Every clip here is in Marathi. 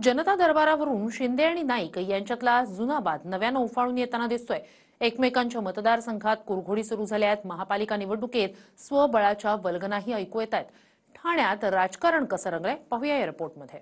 जनता दरबारावरून शिंदे आणि नाईक यांच्यातला जुना वाद नव्यानं उफाळून येताना दिसतोय। एकमेकांच्या मतदारसंघात कुरघोडी सुरू झाल्या आहेत। महापालिका निवडणुकीत स्वबळाच्या वल्गनाही ऐकू येत आहेत। ठाण्यात राजकारण कसं रंगलंय पाहूया या रिपोर्टमध्ये।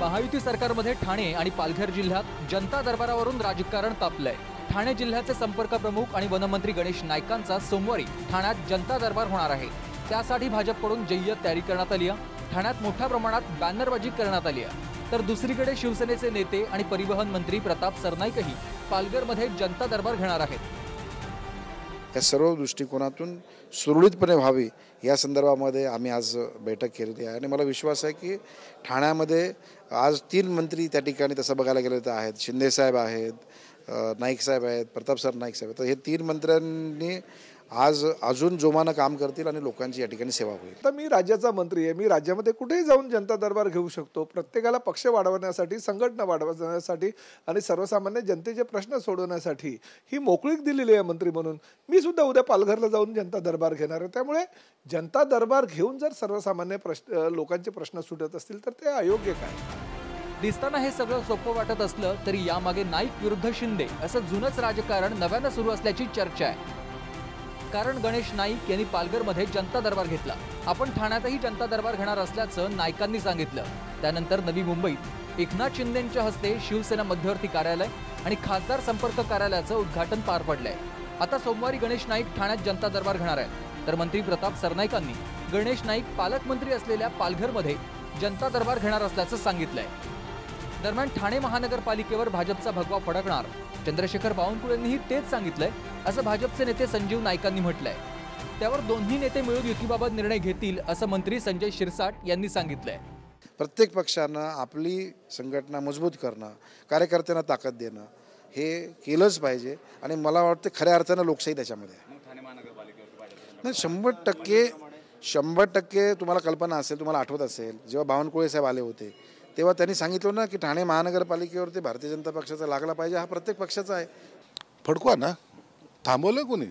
महायुती सरकारमध्ये ठाणे आणि पालघर जिल्ह्यात जनता दरबारावरून राजकारण तापलंय। ठाणे जिल्ह्याचे संपर्क प्रमुख आणि वनमंत्री गणेश नाईकांचा सोमवारी ठाण्यात जनता दरबार होणार आहे। त्यासाठी भाजपकडून जय्यत तयारी करण्यात आली आहे। ठाण्यात मोठ्या प्रमाणात बॅनरबाजी करण्यात आली आहे। तर दुसरीकडे शिवसेनेचे नेते आणि परिवहन मंत्री प्रताप सरनाईकही पालघरमध्ये जनता दरबार घेणार आहेत। या सर्व दृष्टिकोनातून सुरळीतपणे व्हावी या संदर्भामध्ये आम्ही आज बैठक केलेली आहे आणि मला विश्वास आहे की ठाण्यामध्ये आज 3 मंत्री त्या ठिकाणी तसं बघायला गेलं तर आहेत। शिंदे साहेब आहेत, नाईक साहेब आहेत, प्रताप सर नाईक साहेब। तर हे 3 मंत्र्यांनी आज अजून जोमानं काम करतील आणि लोकांची या ठिकाणी सेवा होईल। तर मी राज्याचा मंत्री आहे, मी राज्यामध्ये कुठेही जाऊन जनता दरबार घेऊ शकतो। प्रत्येकाला पक्ष वाढवण्यासाठी, संघटना वाढवण्यासाठी आणि सर्वसामान्य जनतेचे प्रश्न सोडवण्यासाठी ही मोकळीक दिलेली आहे मंत्री म्हणून। मी सुद्धा उद्या पालघरला जाऊन जनता दरबार घेणार आहे। त्यामुळे जनता दरबार घेऊन जर सर्वसामान्य लोकांचे प्रश्न सुटत असतील तर ते अयोग्य काय? दिसताना हे सगळं सोपं वाटत असलं तरी यामागे नाईक विरुद्ध शिंदे असं जुनच राजकारण नव्यानं सुरू असल्याची चर्चा आहे। कारण गणेश नाईक यांनी पालघरमध्ये जनता दरबार घेतला। आपण ठाण्यातही जनता दरबार घेणार असल्याचं नाईकांनी सांगितलं। त्यानंतर नवी मुंबईत एकनाथ शिंदेंच्या हस्ते शिवसेना मध्यवर्ती कार्यालय आणि खासदार संपर्क कार्यालयाचं उद्घाटन पार पडलंय। आता सोमवारी गणेश नाईक ठाण्यात जनता दरबार घेणार आहेत। तर मंत्री प्रताप सरनाईकांनी गणेश नाईक पालकमंत्री असलेल्या पालघरमध्ये जनता दरबार घेणार असल्याचं सांगितलंय। दरम्यान ठाणे महानगरपालिकेवर भाजपचा भगवा फडकणार, चंद्रशेखर बावनकुळेंनीही तेच सांगितलंय असं भाजपचे नेते संजीव नाईकांनी म्हटलंय। त्यावर दोन्ही नेते मिळून युतीबाबत निर्णय घेतील असं मंत्री संजय शिरसाट यांनी सांगितलंय। प्रत्येक पक्षानं आपली संघटना मजबूत करणं, कार्यकर्त्यांना ताकद देणं हे केलंच पाहिजे आणि मला वाटतं खऱ्या अर्थानं लोकशाही त्याच्यामध्ये आहे। 100% तुम्हाला कल्पना असेल, तुम्हाला आठवत असेल जेव्हा बावनकुळे साहेब आले होते तेव्हा त्यांनी सांगितलं ना की ठाणे महानगरपालिकेवरती भारतीय जनता पक्षाचा लागला पाहिजे। हा प्रत्येक पक्षाचा आहे। फडकवा ना, थांबवलं कोणी?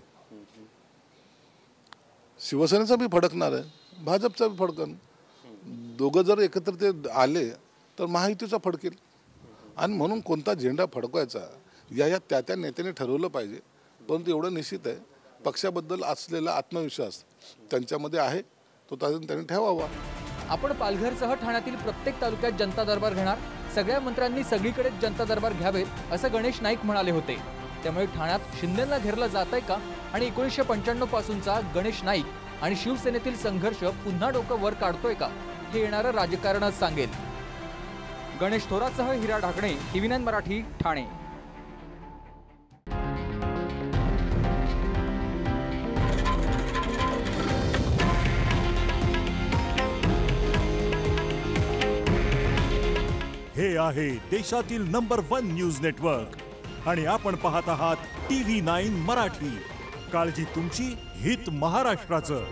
शिवसेनेचा बी फडकणार आहे, भाजपचा बी फडकन। दोघं जर एकत्र ते आले तर महायुतीचा फडकेल आणि म्हणून कोणता झेंडा फडकवायचा या त्या नेत्याने ठरवलं पाहिजे। परंतु एवढं निश्चित आहे पक्षाबद्दल असलेला आत्मविश्वास त्यांच्यामध्ये आहे, तो त्यांनी ठेवावा। आपण पालघरसह ठाण्यातील प्रत्येक तालुक्यात जनता दरबार घेणार। सगळ्या मंत्र्यांनी सगळीकडेच जनता दरबार घ्यावेत असं गणेश नाईक म्हणाले होते। त्यामुळे ठाण्यात शिंदेंना घेरलं जातंय का आणि 1995 पासूनचा गणेश नाईक आणि शिवसेनेतील संघर्ष पुन्हा डोकं वर काढतोय का हे येणारं राजकारणच सांगेल। गणेश थोरातसह हिरा ढाकणे, TV9 मराठी, ठाणे। हे आहे देशातील नंबर 1 न्यूज नेटवर्क आणि आपण पाहत आहात TV9 मराठी। काळजी तुमची, हित महाराष्ट्राचं।